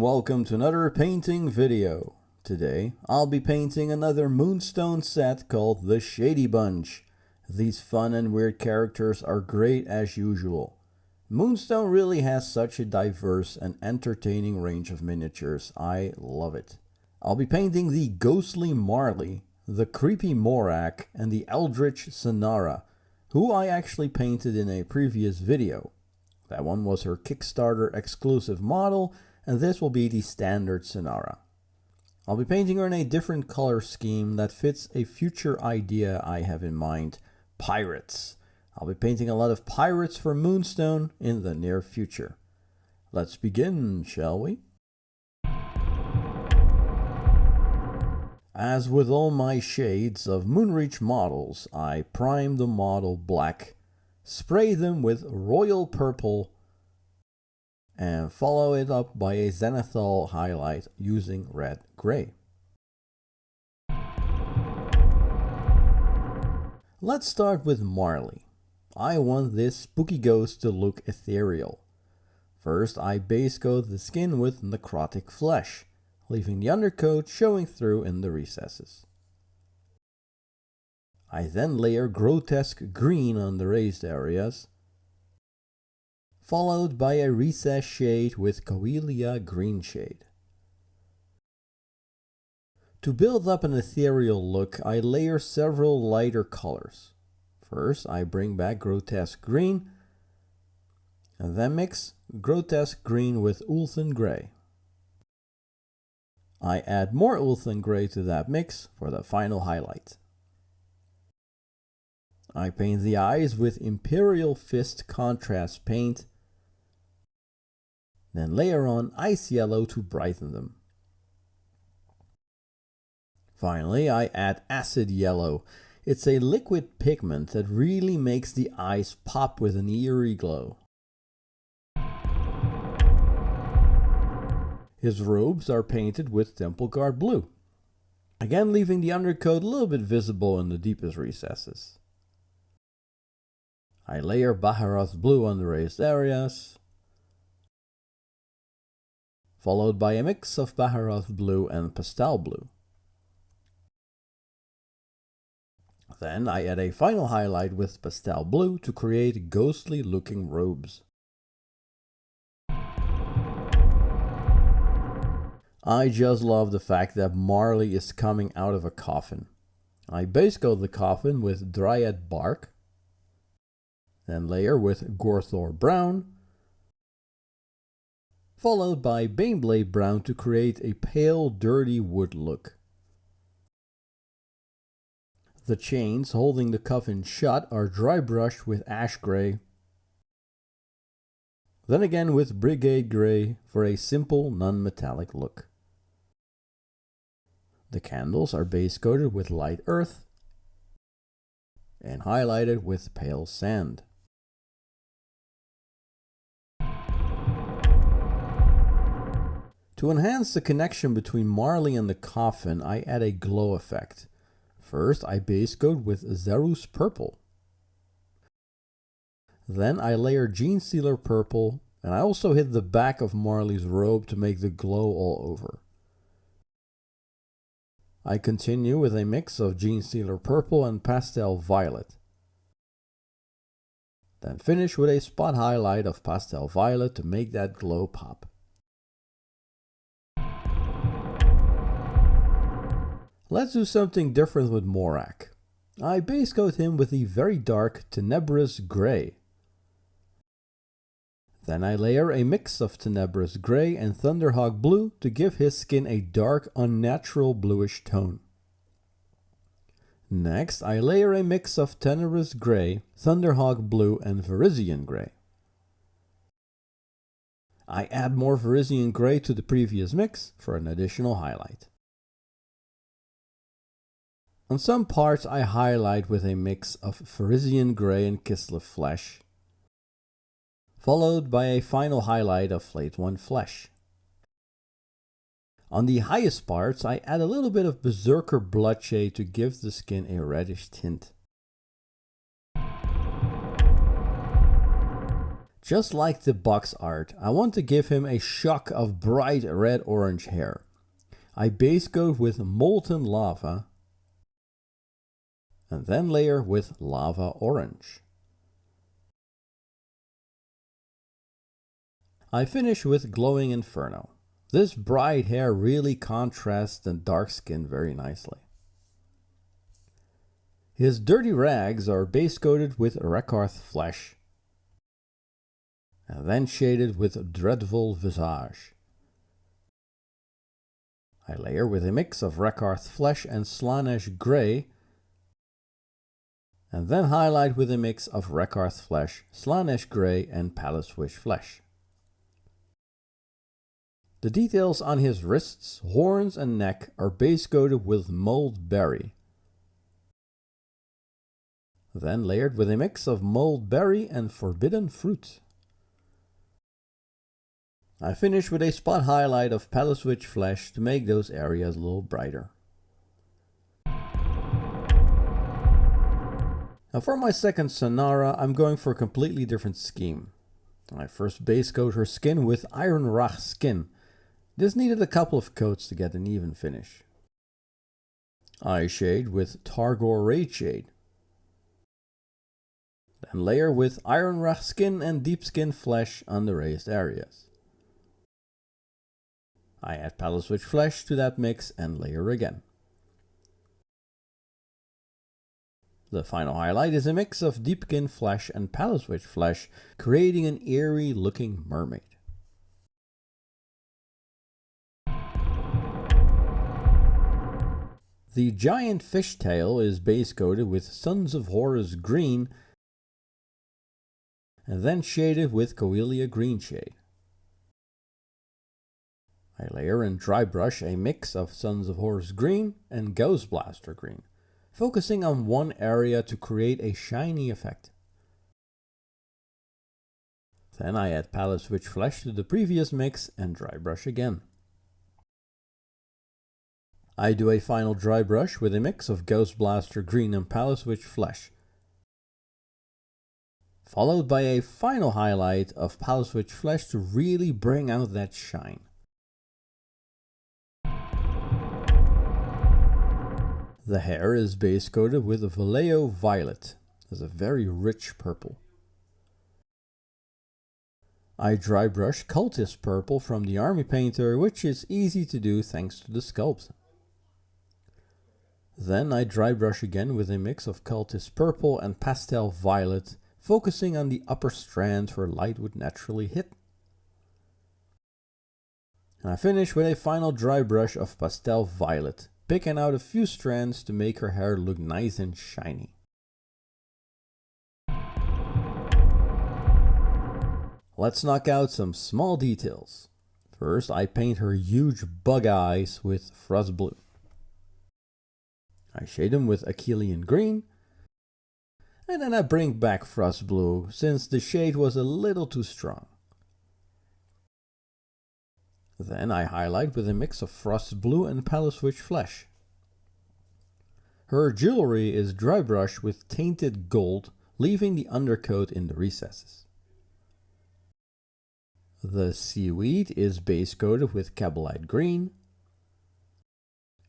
welcome to another painting video. Today I'll be painting another Moonstone set called the Shady Bunch. These fun and weird characters are great as usual. Moonstone really has such a diverse and entertaining range of miniatures. I love it. I'll be painting the ghostly Marley, the creepy Morag, and the eldritch Sonara, who I actually painted in a previous video. That one was her Kickstarter exclusive model, and this will be the standard Sonara. I'll be painting her in a different color scheme that fits a future idea I have in mind: pirates. I'll be painting a lot of pirates for Moonstone in the near future. Let's begin, shall we? As with all my shades of Moonreach models, I prime the model black, spray them with royal purple, and follow it up by a zenithal highlight using red-gray. Let's start with Marley. I want this spooky ghost to look ethereal. First, I base coat the skin with necrotic flesh, leaving the undercoat showing through in the recesses. I then layer grotesque green on the raised areas, followed by a recessed shade with Coelia Greenshade. To build up an ethereal look, I layer several lighter colors. First, I bring back grotesque green, and then mix grotesque green with Ulthan Grey. I add more Ulthan Grey to that mix for the final highlight. I paint the eyes with Imperial Fist contrast paint, then layer on ice yellow to brighten them. Finally, I add acid yellow. It's a liquid pigment that really makes the eyes pop with an eerie glow. His robes are painted with Temple Guard blue, again leaving the undercoat a little bit visible in the deepest recesses. I layer Baharroth Blue on the raised areas, followed by a mix of Baharroth Blue and Pastel Blue. Then I add a final highlight with Pastel Blue to create ghostly looking robes. I just love the fact that Marley is coming out of a coffin. I base coat the coffin with Dryad Bark, then layer with Baharroth Brown, followed by Baneblade Brown to create a pale, dirty wood look. The chains holding the coffin shut are dry brushed with ash gray, then again with Brigade gray for a simple, non-metallic look. The candles are base coated with light earth and highlighted with pale sand. To enhance the connection between Marley and the coffin, I add a glow effect. First, I base coat with Zerus purple. Then I layer Genestealer purple, and I also hit the back of Marley's robe to make the glow all over. I continue with a mix of Genestealer purple and pastel violet. Then finish with a spot highlight of pastel violet to make that glow pop. Let's do something different with Morag. I base coat him with the very dark Tenebrous Grey. Then I layer a mix of Tenebrous Grey and Thunderhawk Blue to give his skin a dark, unnatural bluish tone. Next, I layer a mix of Tenebrous Grey, Thunderhawk Blue, and Fenrisian Grey. I add more Fenrisian Grey to the previous mix for an additional highlight. On some parts I highlight with a mix of Fenrisian Grey and Flayed Flesh, followed by a final highlight of Flayed One Flesh. On the highest parts I add a little bit of Berserker Bloodshade to give the skin a reddish tint. Just like the box art, I want to give him a shock of bright red-orange hair. I base coat with molten lava and then layer with lava orange. I finish with glowing inferno. This bright hair really contrasts the dark skin very nicely. His dirty rags are base coated with Baharroth Flesh and then shaded with dreadful Visage. I layer with a mix of Baharroth Flesh and Slanesh Grey and then highlight with a mix of Baharroth Flesh, Slanesh Grey and Palace-Witch Flesh. The details on his wrists, horns and neck are base coated with Mold Berry, then layered with a mix of Mold Berry and Forbidden Fruit. I finish with a spot highlight of Palace-Witch Flesh to make those areas a little brighter. Now for my second Sonara, I'm going for a completely different scheme. I first base coat her skin with Iron Rach Skin. This needed a couple of coats to get an even finish. I shade with Targor Rayshade. Then layer with Iron Rach Skin and Deepskin Flesh on the raised areas. I add Palace-Witch Flesh to that mix and layer again. The final highlight is a mix of Deepskin Flesh and Palace-Witch Flesh, creating an eerie looking mermaid. The giant Fishtail is base coated with Sons of Horus Green and then shaded with Coelia Greenshade. I layer and dry brush a mix of Sons of Horus Green and Ghost Blaster Green, focusing on one area to create a shiny effect. Then I add Palace-Witch Flesh to the previous mix and dry brush again. I do a final dry brush with a mix of Ghost Blaster Green and Palace-Witch Flesh, followed by a final highlight of Palace-Witch Flesh to really bring out that shine. The hair is base coated with a Vallejo Violet, as a very rich purple. I dry brush Cultist Purple from the Army Painter, which is easy to do thanks to the sculpt. Then I dry brush again with a mix of Cultist Purple and Pastel Violet, focusing on the upper strand where light would naturally hit. And I finish with a final dry brush of Pastel Violet, picking out a few strands to make her hair look nice and shiny. Let's knock out some small details. First, I paint her huge bug eyes with Frost Blue. I shade them with Akhelian Green, and then I bring back Frost Blue since the shade was a little too strong. Then I highlight with a mix of Frost Blue and Palace-Witch Flesh. Her jewelry is dry brushed with tainted gold, leaving the undercoat in the recesses. The seaweed is base coated with Cabalite Green,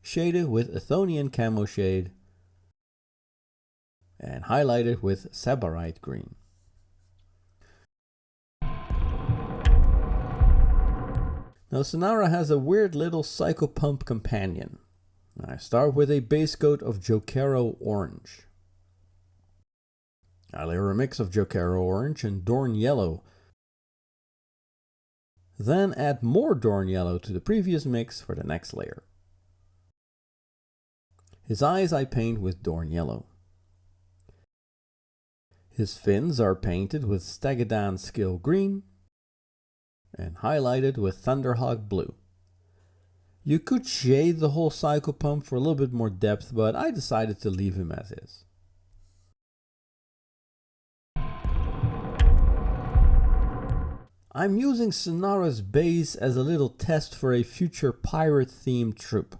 shaded with Athonian Camoshade, and highlighted with Sabarite Green. Now Sonara has a weird little Psychopomp companion. I start with a base coat of Jokero Orange. I layer a mix of Jokero Orange and Dorn Yellow. Then add more Dorn Yellow to the previous mix for the next layer. His eyes I paint with Dorn Yellow. His fins are painted with Stegadon Scale Green and highlighted with Thunderhawk Blue. You could shade the whole Psychopomp for a little bit more depth, but I decided to leave him as is. I'm using Sonara's base as a little test for a future pirate themed troop.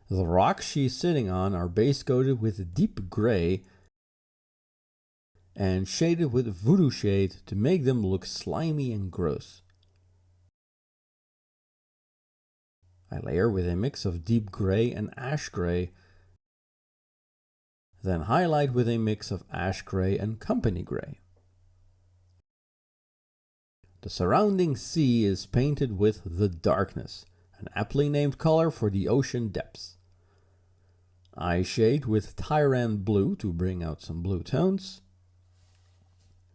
The rocks she's sitting on are base coated with deep gray, and shaded with Voodoo Shade to make them look slimy and gross. I layer with a mix of deep grey and ash grey, then highlight with a mix of ash grey and company grey. The surrounding sea is painted with the Darkness, an aptly named color for the ocean depths. I shade with Tyrant Blue to bring out some blue tones.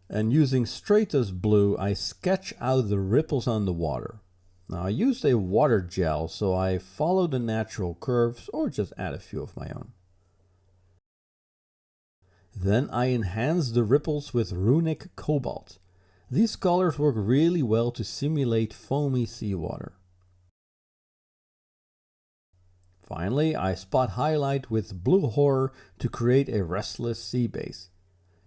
And using Stratus Blue, I sketch out the ripples on the water. Now I used a water gel, so I follow the natural curves or just add a few of my own. Then I enhance the ripples with Runic Cobalt. These colors work really well to simulate foamy seawater. Finally, I spot highlight with Blue Horror to create a restless sea base.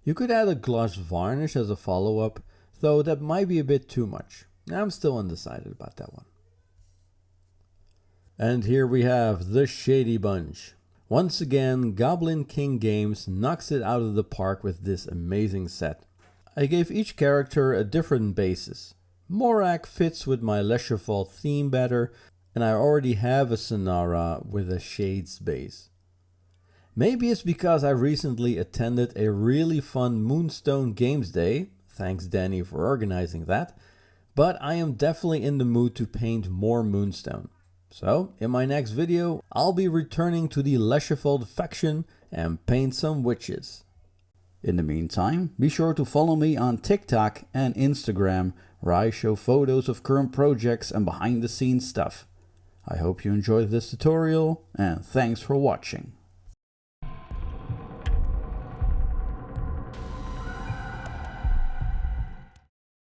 You could add a gloss varnish as a follow-up, though that might be a bit too much. I'm still undecided about that one. And here we have the Shady Bunch. Once again, Goblin King Games knocks it out of the park with this amazing set. I gave each character a different basis. Morag fits with my Lesherfall theme better, and I already have a Sonara with a Shades base. Maybe it's because I recently attended a really fun Moonstone Games Day, thanks Danny for organizing that, but I am definitely in the mood to paint more Moonstone. So, in my next video, I'll be returning to the Lesherfall faction and paint some witches. In the meantime, be sure to follow me on TikTok and Instagram, where I show photos of current projects and behind the scenes stuff. I hope you enjoyed this tutorial, and thanks for watching.